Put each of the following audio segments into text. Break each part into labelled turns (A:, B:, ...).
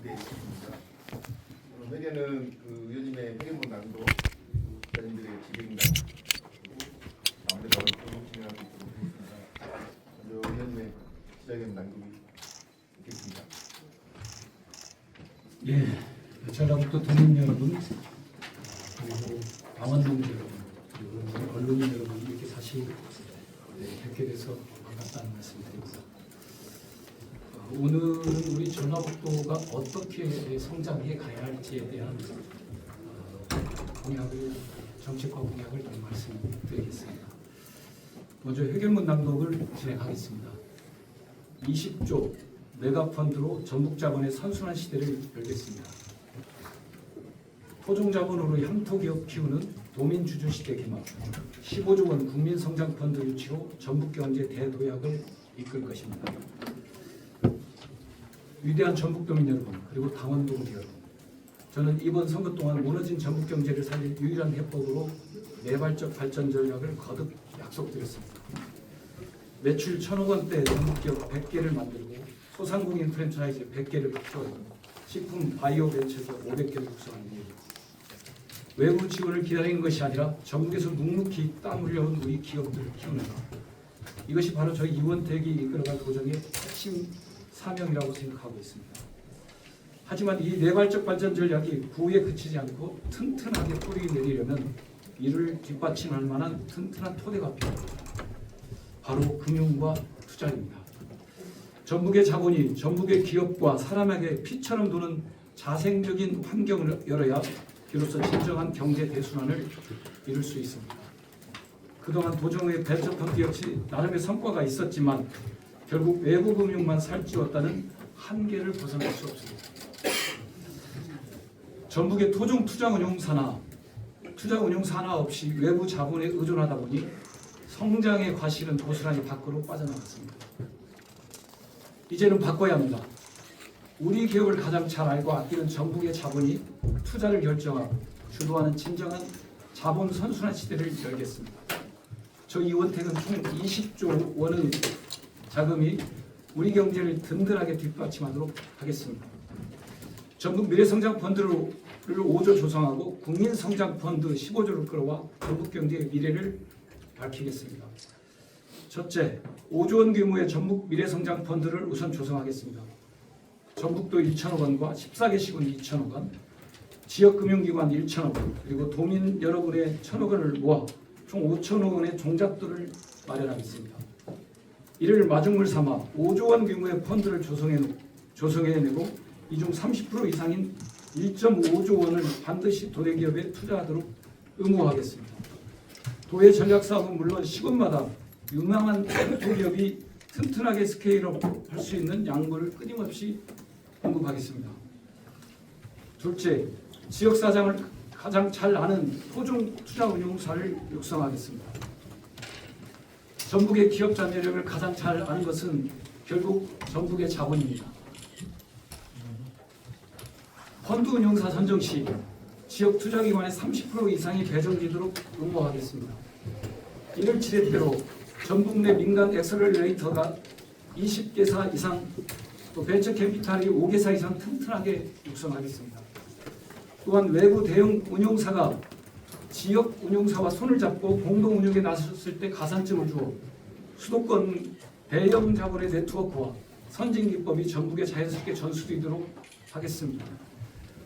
A: 기대해 주십니다. 회계는 의원님의 회계문 낭독, 기자님들의 기획단 아무래도 진행하고 있도록 하겠습니다. 먼저 의원님의 기자회견 낭독이 있겠습니다.
B: 예, 전라북도 도민 여러분, 그리고 당원 동지 여러분, 그리고 언론인 여러분 이렇게 다시 뵙게 돼서 반갑다는 말씀드립니다. 오늘은 우리 전라북도가 어떻게 성장해 가야 할지에 대한 공약을, 정책과 공약을 좀 말씀드리겠습니다. 먼저 회계문 낭독을 진행하겠습니다. 20조 메가펀드로 전북자본의 선순환 시대를 열겠습니다. 토종자본으로 향토기업 키우는 도민주주시대 개막, 15조 원 국민성장펀드 유치로 전북경제 대도약을 이끌 것입니다. 위대한 전북도민 여러분, 그리고 당원 동지 여러분, 저는 이번 선거 동안 무너진 전북경제를 살릴 유일한 해법으로 매발적 발전 전략을 거듭 약속드렸습니다. 매출 1,000억 원대 전북기업 100개를 만들고 소상공인 프랜차이즈 100개를 확보하고 식품 바이오 벤처기업 500개를 육성하는 일입니다. 외부 지원을 기다리는 것이 아니라 전국에서 묵묵히 땀 흘려온 우리 기업들을 키우는 것, 이것이 바로 저희 이원택이 이끌어갈 도정의 핵심 사명이라고 생각하고 있습니다. 하지만 이 내발적 발전 전략이 구호에 그치지 않고 튼튼하게 뿌리 내리려면 이를 뒷받침할 만한 튼튼한 토대가 필요합니다. 바로 금융과 투자입니다. 전북의 자본이 전북의 기업과 사람에게 피처럼 도는 자생적인 환경을 열어야 비로소 진정한 경제 대순환을 이룰 수 있습니다. 그동안 도정의 벤처펀드 역시 나름의 성과가 있었지만 결국 외부 금융만 살찌웠다는 한계를 벗어날 수 없습니다. 전북의 토종 투자운용사나 투자운용사나 없이 외부 자본에 의존하다 보니 성장의 과실은 고스란히 밖으로 빠져나갔습니다. 이제는 바꿔야 합니다. 우리 기업을 가장 잘 알고 아끼는 전북의 자본이 투자를 결정하고 주도하는 진정한 자본 선순환 시대를 열겠습니다. 저 이원택은 총 20조 원의 자금이 우리 경제를 든든하게 뒷받침하도록 하겠습니다. 전북 미래성장펀드를 5조 조성하고 국민성장펀드 15조를 끌어와 전북 경제의 미래를 밝히겠습니다. 첫째, 5조 원 규모의 전북 미래성장펀드를 우선 조성하겠습니다. 전북도 1,000억 원과 14개 시군 2,000억 원, 지역금융기관 1,000억 원, 그리고 도민 여러분의 1,000억 원을 모아 총 5,000억 원의 종잣돈을 마련하겠습니다. 이를 마중물 삼아 5조 원 규모의 펀드를 조성해내고 이 중 30% 이상인 1.5조 원을 반드시 도대기업에 투자하도록 의무화하겠습니다. 도의 전략사업은 물론 시군마다 유망한 도기업이 튼튼하게 스케일업 할 수 있는 양보를 끊임없이 언급하겠습니다. 둘째, 지역사장을 가장 잘 아는 토종 투자운용사를 육성하겠습니다. 전북의 기업 자매력을 가장 잘 아는 것은 결국 전북의 자본입니다. 펀드 운용사 선정 시 지역 투자기관의 30% 이상이 배정되도록 의무화하겠습니다. 이를 지렛대로 전북 내 민간 엑셀러레이터가 20개사 이상, 또 벤처 캐피탈이 5개사 이상 튼튼하게 육성하겠습니다. 또한 외부 대형 운용사가 지역 운용사와 손을 잡고 공동 운용에 나섰을 때 가산점을 주어 수도권 대형 자본의 네트워크와 선진 기법이 전북에 자연스럽게 전수되도록 하겠습니다.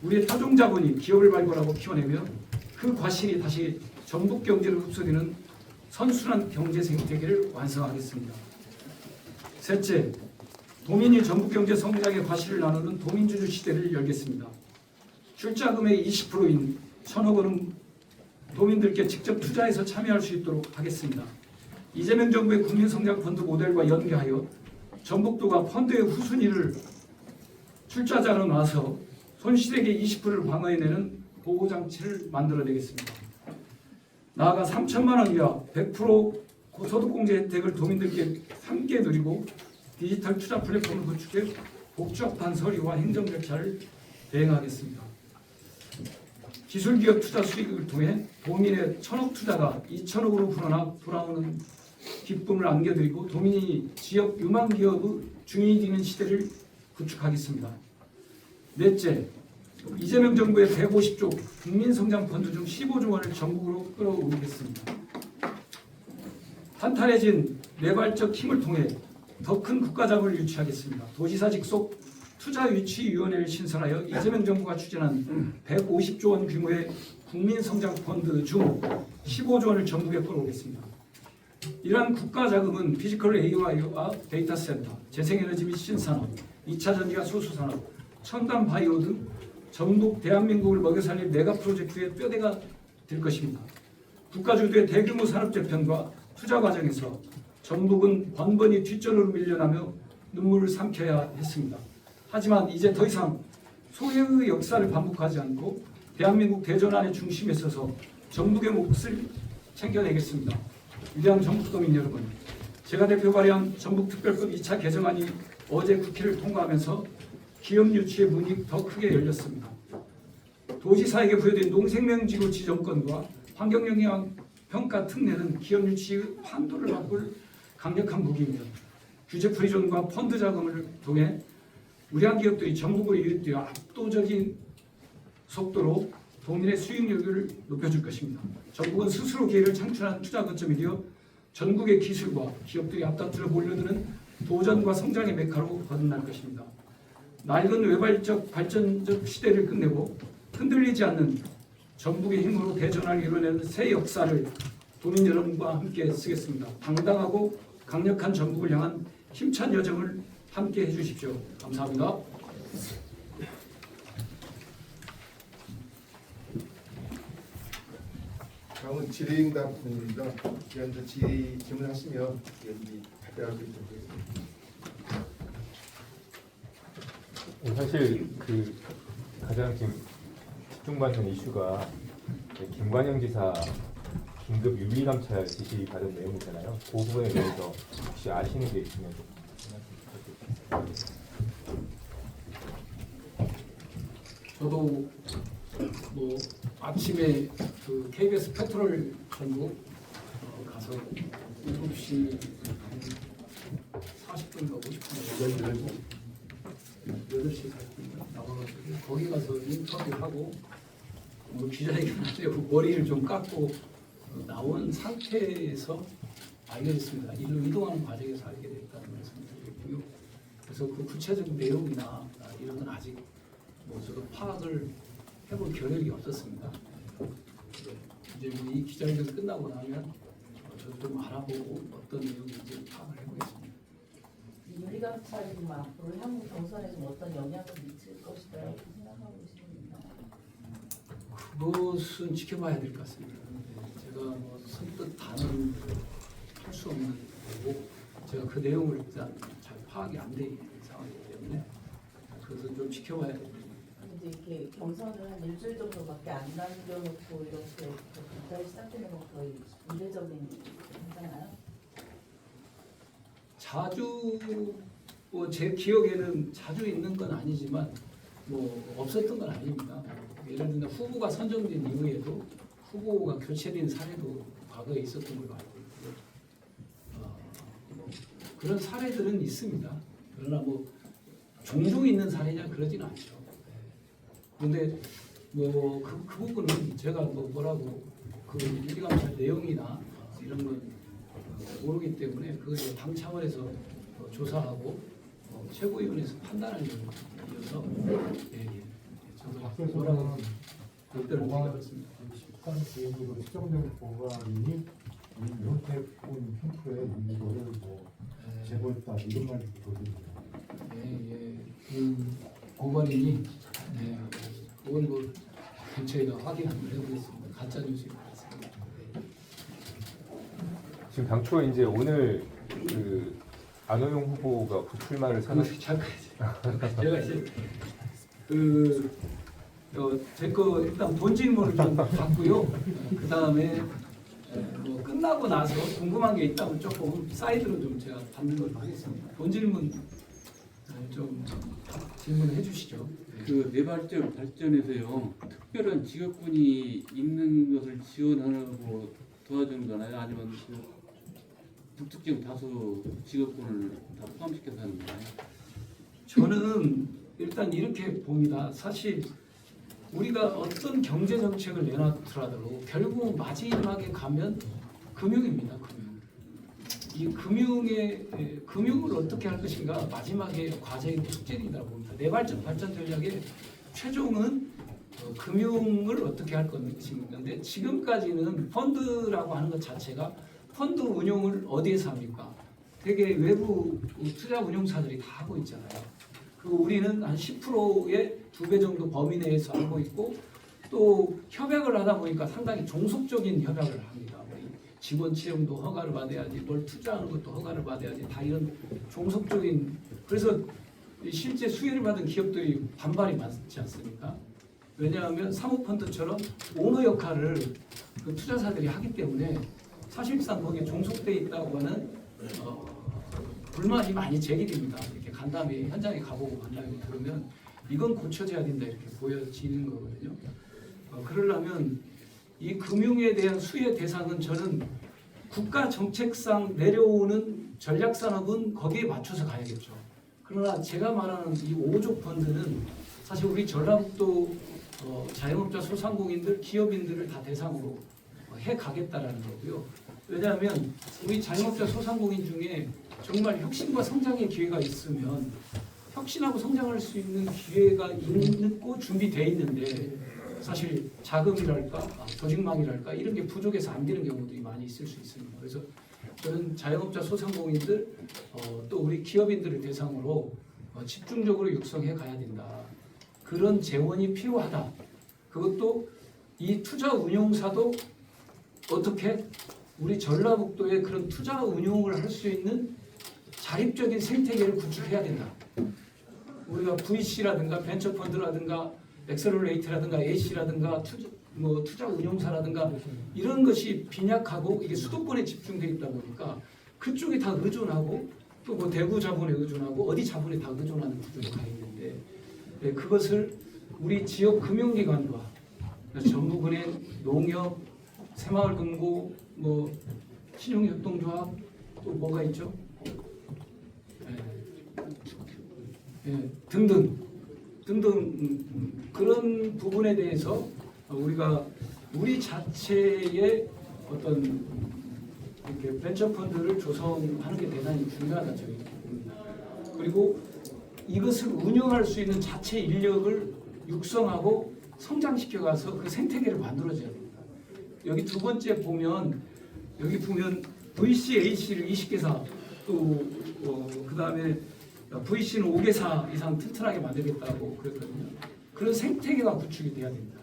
B: 우리의 토종 자본이 기업을 발굴하고 키워내며 그 과실이 다시 전북 경제를 흡수되는 선순환 경제 생태계를 완성하겠습니다. 셋째, 도민이 전북 경제 성장의 과실을 나누는 도민주주 시대를 열겠습니다. 출자금의 20%인 1,000억 원은 도민들께 직접 투자해서 참여할 수 있도록 하겠습니다. 이재명 정부의 국민성장펀드 모델과 연계하여 전북도가 펀드의 후순위를 출자자로 놔서 손실액의 20%를 방어해내는 보호장치를 만들어내겠습니다. 나아가 3천만 원 이하 100% 고소득공제 혜택을 도민들께 함께 누리고 디지털 투자 플랫폼을 구축해 복잡한 서류와 행정 절차를 대행하겠습니다. 기술기업 투자 수익을 통해 도민의 1,000억 투자가 2,000억으로 불어나 돌아오는 기쁨을 안겨드리고 도민이 지역 유망기업의 중인이 되는 시대를 구축하겠습니다. 넷째, 이재명 정부의 150조 국민성장펀드 중 15조 원을 전국으로 끌어올리겠습니다. 탄탄해진 내발적 힘을 통해 더 큰 국가자금을 유치하겠습니다. 도지사 직속 투자유치위원회를 신설하여 이재명 정부가 추진한 150조 원 규모의 국민성장펀드 중 15조 원을 전국에 끌어오겠습니다. 이러한 국가자금은 피지컬 AI와 데이터 센터, 재생에너지 및 신산업, 2차 전지와 수소산업, 첨단 바이오 등 전북 대한민국을 먹여 살릴 메가 프로젝트의 뼈대가 될 것입니다. 국가 주도의 대규모 산업 재편과 투자 과정에서 전북은 번번이 뒷전으로 밀려나며 눈물을 삼켜야 했습니다. 하지만 이제 더 이상 소해의 역사를 반복하지 않고 대한민국 대전환의 중심에 서서 전북의 몫을 챙겨내겠습니다. 위대한 전북도민 여러분, 제가 대표 발의한 전북특별법 2차 개정안이 어제 국회를 통과하면서 기업 유치의 문이 더 크게 열렸습니다. 도지사에게 부여된 농생명지구 지정권과 환경영향 평가 특례는 기업 유치의 판도를 바꿀 강력한 무기입니다. 규제 프리존과 펀드 자금을 통해 우리한 기업들이 전북으로 유입되어 압도적인 속도로 동일의 수익률을 높여줄 것입니다. 전북은 스스로 기회를 창출한 투자 거점이 되어 전국의 기술과 기업들이 앞다투어 몰려드는 도전과 성장의 메카로 거듭날 것입니다. 낡은 외발적 발전적 시대를 끝내고 흔들리지 않는 전북의 힘으로 대전환을 이뤄내는 새 역사를 도민 여러분과 함께 쓰겠습니다. 당당하고 강력한 전북을 향한 힘찬 여정을 함께 해주십시오. 감사합니다.
A: 다음은 질의응답입니다. 먼저 질의 질문하시면 여기 답변할 수 있도록 하겠습니다.
C: 사실 그 가장 지금 집중받는 이슈가 김관영 지사 긴급 윤리감찰 지시 받은 내용이잖아요. 그 부분에 대해서 혹시 아시는 게 있으면 좀 말씀해 주세요.
B: 저도 뭐 아침에 그 KBS 페트롤 전국 가서 7시 40분인가 50분 열고 8시 40분 나와가지고 거기 가서 인터뷰하고 뭐 기자회견 하려고 머리를 좀 깎고 나온 상태에서 알게 됐습니다. 일로 이동하는 과정에서 알게 됐다는 말씀을 드리고요. 그래서 그 구체적 내용이나 이런 건 아직 뭐 저도 파악을 해볼 겨를이 없었습니다. 이제 뭐 이 기자회견 끝나고 나면 저도 좀 알아보고 어떤 내용인지 파악을 해보겠습니다.
D: 윤리감찰이 앞으로 향후 경선에서 어떤 영향을 미칠 것이다 이렇게 생각하고 계십니까?
B: 그것은 지켜봐야 될 것 같습니다. 제가 뭐 선뜻 단언 할수 없는 거고 제가 그 내용을 일단 잘 파악이 안 돼 있는 상황이기 때문에 그것은 좀 지켜봐야 됩니다.
D: 근데 이렇게 경선을 한 일주일 정도밖에 안 남겨놓고 이렇게 감찰이 시작되는 건 거의 이례적인 거잖아요.
B: 자주 뭐 제 기억에는 자주 있는 건 아니지만 뭐 없었던 건 아닙니다. 예를 들면 후보가 선정된 이후에도 후보가 교체된 사례도 과거에 있었던 걸로 알고 있고요. 뭐 그런 사례들은 있습니다. 그러나 뭐 종종 있는 사례냐 그러지는 않죠. 그런데 뭐 그 부분은 제가 뭐라고 그 윤리감찰 내용이나 이런 건 모르기 때문에 그걸 당 차원에서 조사하고 최고위원회에서 판단하는 일이어서 저도 뭐라고 답변을 드리겠습니다.
E: 북한 계획으로 시정된 보관이 윤택군 캠프에 이거를 뭐 제보했다 이런 말이 있거든요.
B: 그 고발인이 그건 뭐 저희가 확인 한번 해보겠습니다. 가짜 뉴스인 것 같습니다.
C: 지금 당초 이제 오늘 그 안호영 후보가 부출마를
B: 잠깐 제가 이제 제거 일단 본 질문을 좀 받고요. 그 다음에 뭐 끝나고 나서 궁금한 게 있다면 조금 사이드로 좀 제가 받는 걸로 하겠습니다. 본 질문 좀 질문해 주시죠.
F: 그 내발적 발전에서요 특별한 직업군이 있는 것을 지원하고 도와주는 거나요? 아니면 그 북특정 다수 직업군을 다 포함시켜서 하는 거나요?
B: 저는 일단 이렇게 봅니다. 사실 우리가 어떤 경제 정책을 내놨더라도 결국 마지막에 가면 금융입니다. 금융. 이 금융을 어떻게 할 것인가 마지막에 과제인 숙제이라고 봅니다. 내발전 발전 전략의 최종은 금융을 어떻게 할 것인가인데 지금까지는 펀드라고 하는 것 자체가 펀드 운용을 어디에서 합니까? 되게 외부 투자 운용사들이 다 하고 있잖아요. 그리고 우리는 한 10%의 2배 정도 범위 내에서 하고 있고 또 협약을 하다 보니까 상당히 종속적인 협약을 합니다. 우리 직원 채용도 허가를 받아야지, 뭘 투자하는 것도 허가를 받아야지, 다 이런 종속적인. 그래서 실제 수혜를 받은 기업들이 반발이 많지 않습니까? 왜냐하면 사모펀드처럼 오너 역할을 그 투자사들이 하기 때문에 사실상 거기에 종속돼 있다고 하는 불만이 많이 제기됩니다. 이렇게 간담회 현장에 가보고 간담회 들으면 이건 고쳐져야 된다 이렇게 보여지는 거거든요. 그러려면 이 금융에 대한 수혜 대상은 저는 국가 정책상 내려오는 전략 산업은 거기에 맞춰서 가야겠죠. 그러나 제가 말하는 이 5조 펀드는 사실 우리 전라북도 자영업자 소상공인들 기업인들을 다 대상으로 해 가겠다라는 거고요. 왜냐하면 우리 자영업자 소상공인 중에 정말 혁신과 성장의 기회가 있으면 혁신하고 성장할 수 있는 기회가 있고 준비되어 있는데 사실 자금이랄까 조직망이랄까 이런 게 부족해서 안 되는 경우들이 많이 있을 수 있습니다. 그래서 저는 자영업자 소상공인들 또 우리 기업인들을 대상으로 집중적으로 육성해 가야 된다. 그런 재원이 필요하다. 그것도 이 투자 운용사도 어떻게 우리 전라북도에 그런 투자 운용을 할 수 있는 자립적인 생태계를 구축해야 된다. 우리가 VC라든가 벤처펀드라든가 엑셀러레이트라든가 A씨라든가 투자 운용사라든가 이런 것이 빈약하고 이게 수도권에 집중되어 있다 보니까 그쪽에 다 의존하고 또 뭐 대구 자본에 의존하고 어디 자본에 다 의존하는 구조로 가 있는데 그것을 우리 지역 금융기관과 전북은행, 농협, 새마을금고, 뭐 신용협동조합 또 뭐가 있죠? 등등 그런 부분에 대해서 우리가 우리 자체의 어떤 이렇게 벤처 펀드를 조성하는 게 대단히 중요하다 저희 봅니다. 그리고 이것을 운영할 수 있는 자체 인력을 육성하고 성장시켜가서 그 생태계를 만들어줘야 됩니다. 여기 두 번째 보면 여기 보면 VC, A씨를 20개사 또 그다음에 VC는 5개사 이상 튼튼하게 만들겠다고 그랬거든요. 그런 생태계가 구축이 돼야 됩니다.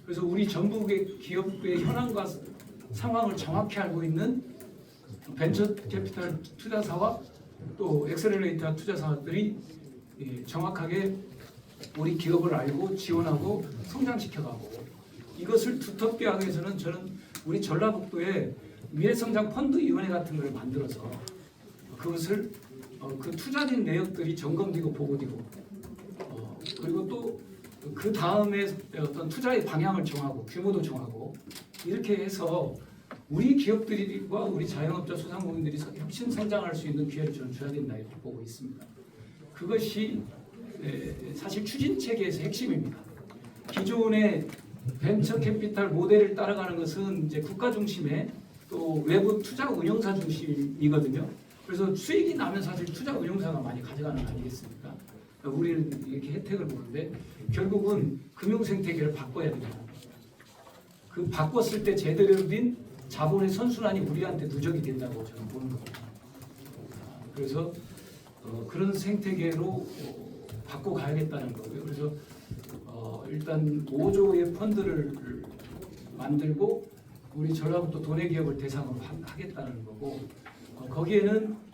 B: 그래서 우리 전북의 기업의 현황과 상황을 정확히 알고 있는 벤처 캐피탈 투자사와 또 엑셀러레이터 투자사들이 정확하게 우리 기업을 알고 지원하고 성장시켜가고 이것을 두텁게 하기 위해서는 저는 우리 전라북도에 미래성장 펀드위원회 같은 걸 만들어서 그것을 그 투자된 내역들이 점검되고 보고되고 그리고 또 그 다음에 어떤 투자의 방향을 정하고 규모도 정하고 이렇게 해서 우리 기업들과 우리 자영업자 소상공인들이 혁신 성장할 수 있는 기회를 저는 줘야 된다 이렇게 보고 있습니다. 그것이 사실 추진 체계에서 핵심입니다. 기존의 벤처 캐피탈 모델을 따라가는 것은 이제 국가 중심의 또 외부 투자 운용사 중심이거든요. 그래서 수익이 나면 사실 투자 운용사가 많이 가져가는 거 아니겠습니까? 우리는 이렇게 혜택을 보는데 결국은 금융 생태계를 바꿔야 됩니다. 그 바꿨을 때 제대로 된 자본의 선순환이 우리한테 누적이 된다고 저는 보는 겁니다. 그래서 그런 생태계로 바꿔가야겠다는 거고요. 그래서 일단 5조의 펀드를 만들고 우리 전라북도 도내기업을 대상으로 하겠다는 거고 거기에는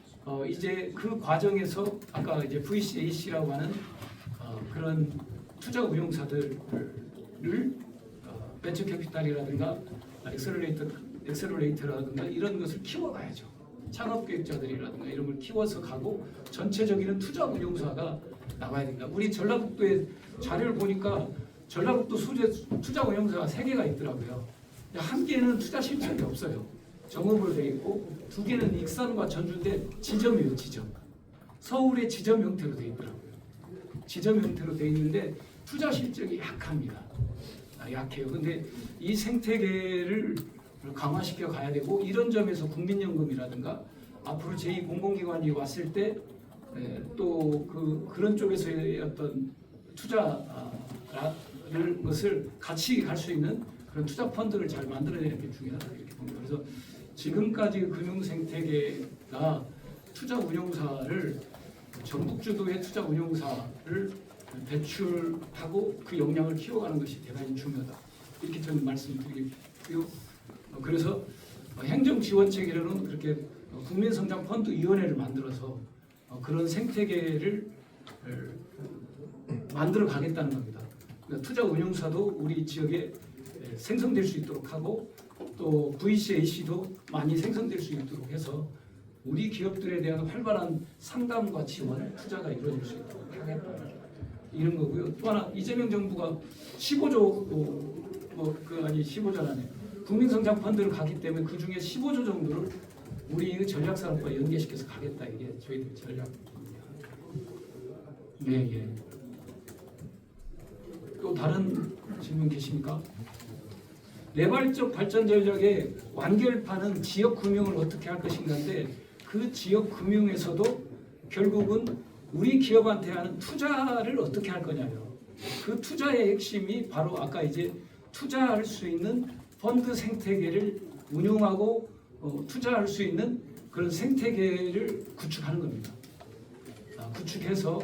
B: 이제 그 과정에서 아까 이제 VC, A씨라고 하는 그런 투자 운용사들을 벤처 캐피탈이라든가 엑셀러레이터라든가 이런 것을 키워가야죠. 창업계획자들이라든가 이런 걸 키워서 가고 전체적인 투자 운용사가 나와야 됩니다. 우리 전라북도의 자료를 보니까 전라북도 소재 투자 운용사가 3개가 있더라고요. 한 개는 투자 실적이 없어요. 정읍으로 되어 있고 2개는 익산과 전주인데 지점이에요. 지점. 서울의 지점 형태로 되어 있더라고요. 지점 형태로 되어 있는데 투자 실적이 약합니다. 약해요. 근데 이 생태계를 강화시켜 가야 되고 이런 점에서 국민연금이라든가 앞으로 제2공공기관이 왔을 때 또 그런 쪽에서의 어떤 투자를 것을 같이 갈 수 있는 그런 투자 펀드를 잘 만들어내는 게 중요하다 이렇게 봅니다. 그래서 지금까지 금융 생태계가 투자 운용사를 전국 주도의 투자 운용사를 배출하고 그 역량을 키워가는 것이 대단히 중요하다 이렇게 저는 말씀드리고요. 그래서 행정 지원 체계로는 그렇게 국민성장펀드위원회를 만들어서 그런 생태계를 만들어 가겠다는 겁니다. 그러니까 투자 운용사도 우리 지역에 생성될 수 있도록 하고 또 VCAC도 많이 생성될 수 있도록 해서 우리 기업들에 대한 활발한 상담과 지원, 투자가 이루어질 수 있도록 하겠다 이런 거고요. 또 하나 이재명 정부가 15조 15조라네 국민성장펀드를 가기 때문에 그 중에 15조 정도를 우리 전략사업과 연계시켜서 가겠다 이게 저희들 전략입니다. 네, 예. 또 다른 질문 계십니까? 내발적 발전 전략의 완결판은 지역 금융을 어떻게 할 것인가인데 그 지역 금융에서도 결국은 우리 기업한테 하는 투자를 어떻게 할 거냐요. 그 투자의 핵심이 바로 아까 이제 투자할 수 있는 펀드 생태계를 운용하고 투자할 수 있는 그런 생태계를 구축하는 겁니다. 구축해서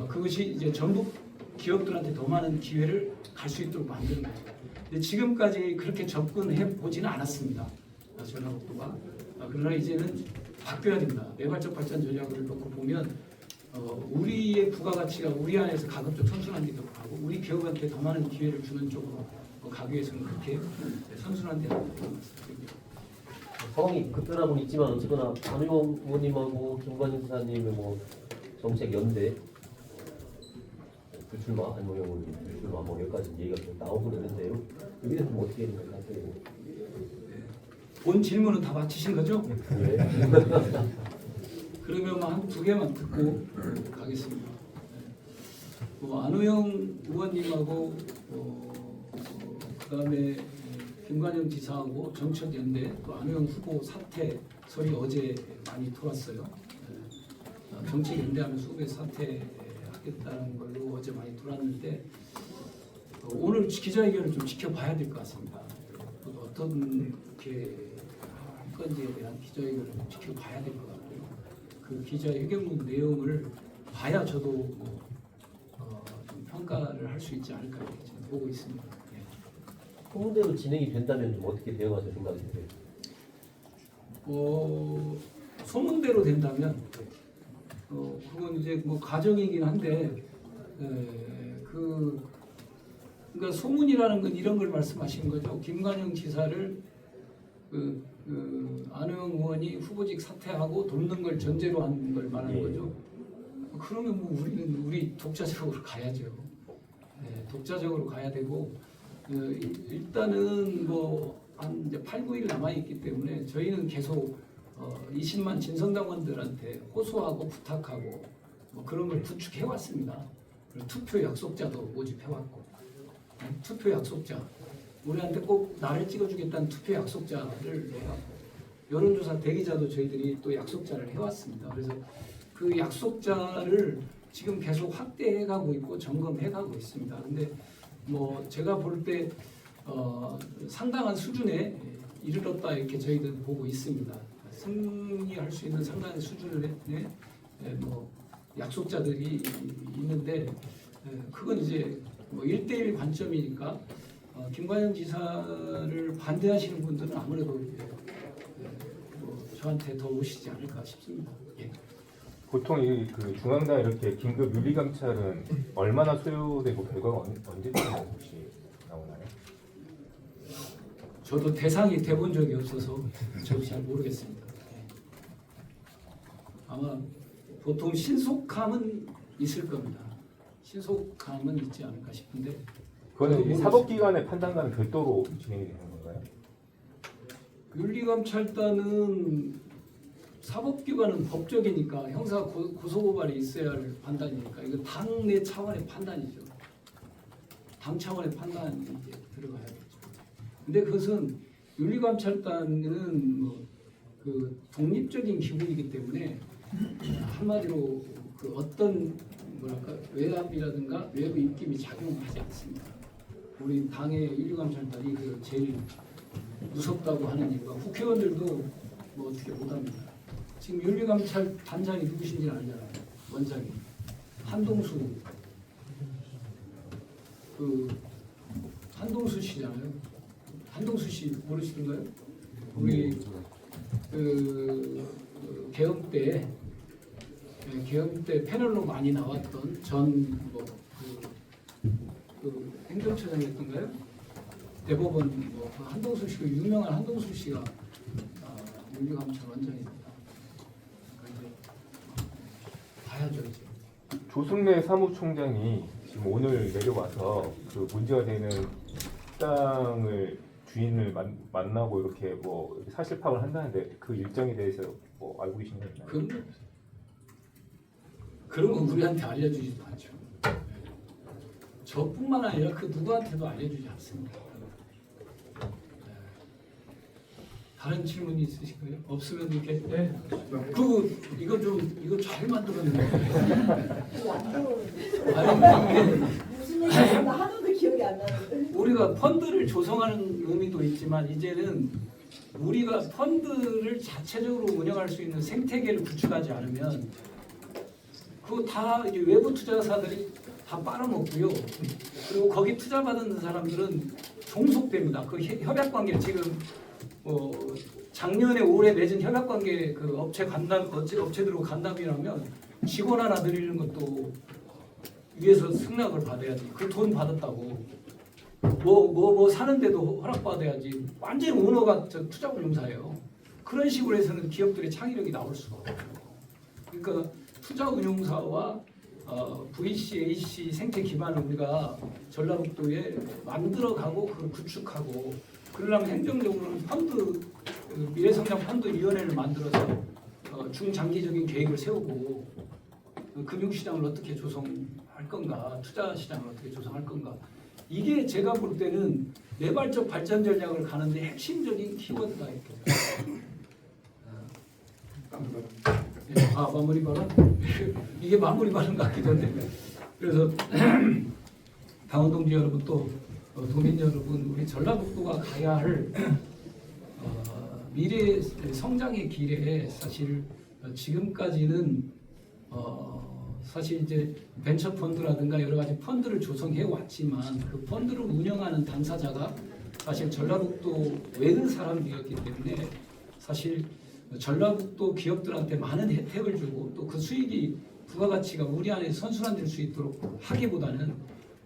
B: 그것이 이제 전국 기업들한테 더 많은 기회를 갈 수 있도록 만드는 거죠. 근데 지금까지 그렇게 접근해 보지는 않았습니다. 전화국도가. 그러나 이제는 바뀌어야 됩니다. 내발적 발전 전략을 놓고 보면 우리의 부가가치가 우리 안에서 가급적 선순환되도록 하고 우리 기업한테 더 많은 기회를 주는 쪽으로 가기 위해서는 그렇게 선순환되는 것을 말씀드립니다.
G: 상황이 급변하고는 있지만 어쨌거나 안의원 의원님하고 김관영 지사님의 뭐 정책 연대 불출마, 안의원 의원님 불출마 뭐 여기까지 얘기가 좀 나오고 있는데요. 여기에 대해서 뭐 어떻게 생각하세요?
B: 본 질문은 다 마치신 거죠?
G: 네.
B: 그러면 한 두 개만 듣고 가겠습니다. 안우영 의원님하고 그다음에 김관영 지사하고 정책연대 또 안우영 후보 사퇴설이 어제 많이 돌았어요. 정책연대하면서 후배 사퇴하겠다는 걸로 어제 많이 돌았는데 오늘 기자회견을 좀 지켜봐야 될 것 같습니다. 어떤 게 건지에 대한 기자회견을 좀 지켜봐야 될 것 같고요. 그 기자회견문 내용을 봐야 저도 좀 평가를 할 수 있지 않을까 이렇게 지금 보고 있습니다.
G: 소문대로 진행이 된다면 좀 어떻게 대응하실 생각이 드세요?
B: 소문대로 된다면 그건 이제 뭐 가정이긴 한데 그러니까 소문이라는 건 이런 걸 말씀하시는 거죠. 김관영 지사를 안우영 의원이 후보직 사퇴하고 돕는 걸 전제로 한 걸 말하는 거죠. 그러면 뭐 우리는 우리 독자적으로 가야죠. 네, 독자적으로 가야 되고 일단은 뭐 한 이제 8, 9일 남아 있기 때문에 저희는 계속 20만 진성당원들한테 호소하고 부탁하고 뭐 그런 걸 구축해 왔습니다. 투표 약속자도 모집해 왔고 투표 약속자 우리한테 꼭 나를 찍어주겠다는 투표 약속자를 해왔고 여론조사 대기자도 저희들이 또 약속자를 해왔습니다. 그래서 그 약속자를 지금 계속 확대해가고 있고 점검해가고 있습니다. 근데 뭐 제가 볼 때 상당한 수준에 이르렀다 이렇게 저희들 보고 있습니다. 승리할 수 있는 상당한 수준의 뭐 약속자들이 있는데 그건 이제 뭐 1대1 관점이니까 김관영 지사를 반대하시는 분들은 아무래도 뭐 저한테 더 오시지 않을까 싶습니다. 예.
C: 보통 그 중앙당 이렇게 긴급 유리 감찰은 얼마나 소요되고 결과가 언제쯤 혹시 나오나요?
B: 저도 대상이 돼본 적이 없어서 저도 잘 모르겠습니다. 예. 아마 보통 신속함은 있을 겁니다. 신속함은 있지 않을까 싶은데
C: 그건 사법기관의 판단과는 별도로 진행이 되는 건가요?
B: 윤리감찰단은 사법기관은 법적이니까 형사 고소고발이 있어야 할 판단이니까 이거 당내 차원의 판단이죠. 당 차원의 판단이 이제 들어가야겠죠. 근데 그것은 윤리감찰단은 그 독립적인 기구이기 때문에 한마디로 그 어떤 뭐랄까 외압이라든가 외부 입김이 작용하지 않습니다. 우리 당의 윤리감찰단이 그 제일 무섭다고 하는 이유가 국회의원들도 뭐 어떻게 못합니다. 지금 윤리감찰 단장이 누구신지 알잖아요. 원장이 한동수 그 한동수 씨잖아요. 한동수 씨 모르시던가요? 우리 그 계엄 때 패널로 많이 나왔던 전 그 행정처장이었던가요? 대법원 그 한동수 씨가 유명한 한동수 씨가 윤리감찰 원장입니다. 그러니까 이제 봐야죠 이제.
C: 조승래 사무총장이 지금 오늘 내려와서 그 문제가 되는 식당을 주인을 만나고 이렇게 뭐 사실 파악을 한다는데 그 일정에 대해서 뭐 알고 계신 거 있나요?
B: 그런 거 우리한테 알려주지도 않죠. 저뿐만 아니라 그 누구한테도 알려주지 않습니다. 다른 질문이 있으실까요? 없으면 이렇게 이거 잘 만들었는데. 아니
D: 무슨 얘기인가 하나도 기억이 안 나는데.
B: 우리가 펀드를 조성하는 의미도 있지만 이제는 우리가 펀드를 자체적으로 운영할 수 있는 생태계를 구축하지 않으면 그거 다 이제 외부 투자사들이 다 빨아먹고요. 그리고 거기 투자받은 사람들은 종속됩니다. 그 협약관계 지금 작년에 올해 맺은 협약관계 그 업체들하고 간담이라면 직원 하나 늘리는 것도 위에서 승낙을 받아야지. 그 돈 받았다고 뭐 사는데도 허락받아야지. 완전히 오너가 투자운용사예요. 그런 식으로 해서는 기업들의 창의력이 나올 수가 없어요. 그러니까 투자운용사와 VC, AC 생태 기반을 우리가 전라북도에 만들어가고 그걸 구축하고 그러려면 행정적으로는 미래성장 펀드위원회를 만들어서 중장기적인 계획을 세우고 금융시장을 어떻게 조성할 건가, 투자시장을 어떻게 조성할 건가. 이게 제가 볼 때는 내발적 발전 전략을 가는데 핵심적인 키워드가 있거든요. 마무리 발언? 이게 마무리 발언 같기도 한데. 그래서 당원동지 여러분 또 도민 여러분, 우리 전라북도가 가야 할 미래 성장의 길에 사실 지금까지는 사실 이제 벤처 펀드라든가 여러 가지 펀드를 조성해 왔지만 그 펀드를 운영하는 당사자가 사실 전라북도 외의 사람들이었기 때문에 사실 전라북도 기업들한테 많은 혜택을 주고 또 그 수익이 부가가치가 우리 안에 선순환될 수 있도록 하기보다는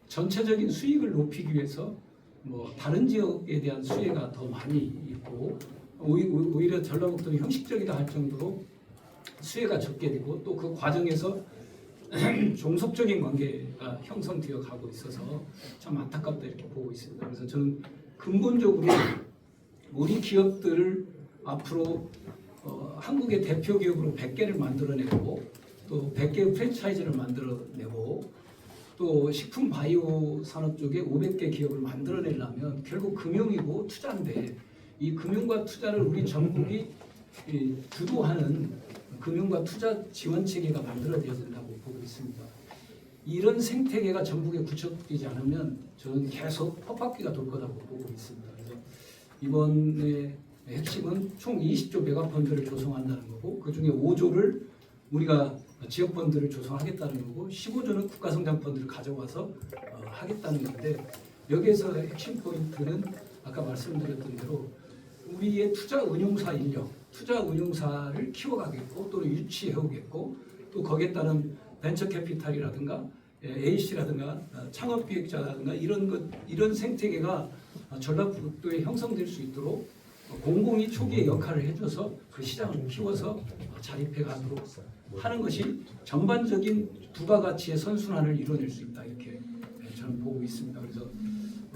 B: 전체적인 수익을 높이기 위해서 뭐 다른 지역에 대한 수혜가 더 많이 있고 오히려 전라북도는 형식적이다 할 정도로 수혜가 적게 되고 또 그 과정에서 종속적인 관계가 형성되어 가고 있어서 참 안타깝다 이렇게 보고 있습니다. 그래서 저는 근본적으로 우리 기업들을 앞으로 한국의 대표 기업으로 100개를 만들어내고 또 100개의 프랜차이즈를 만들어내고 또 식품 바이오 산업 쪽에 500개 기업을 만들어내려면 결국 금융이고 투자인데 이 금융과 투자를 우리 전국이 주도하는 금융과 투자 지원 체계가 만들어져야 된다고 보고 있습니다. 이런 생태계가 전국에 구축되지 않으면 저는 계속 헛바퀴가 돌 거라고 보고 있습니다. 그래서 이번에 핵심은 총 20조 메가펀드를 조성한다는 거고 그중에 5조를 우리가 지역펀드를 조성하겠다는 거고 15조는 국가성장펀드를 가져와서 하겠다는 건데 여기에서 핵심 포인트는 아까 말씀드렸던 대로 우리의 투자 운용사 인력, 투자 운용사를 키워가겠고 또는 유치해오겠고 또 거기에 따른 벤처 캐피탈이라든가 AC라든가 창업기획자라든가 이런 생태계가 전라북도에 형성될 수 있도록 공공이 초기에 역할을 해줘서 그 시장을 키워서 자립해가도록 하는 것이 전반적인 부가가치의 선순환을 이뤄낼 수 있다 이렇게 저는 보고 있습니다. 그래서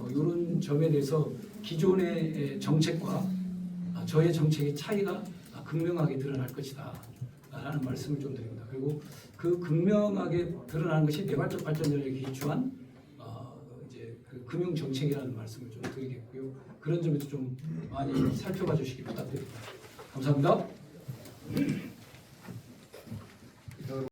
B: 이런 점에 대해서 기존의 정책과 저의 정책의 차이가 극명하게 드러날 것이다 라는 말씀을 좀 드립니다. 그리고 그 극명하게 드러나는 것이 개발적 발전을 기초한 이제 그 금융 정책이라는 말씀을 좀 드리겠고요. 그런 점에서 좀 많이 살펴봐 주시기 부탁드립니다. 감사합니다.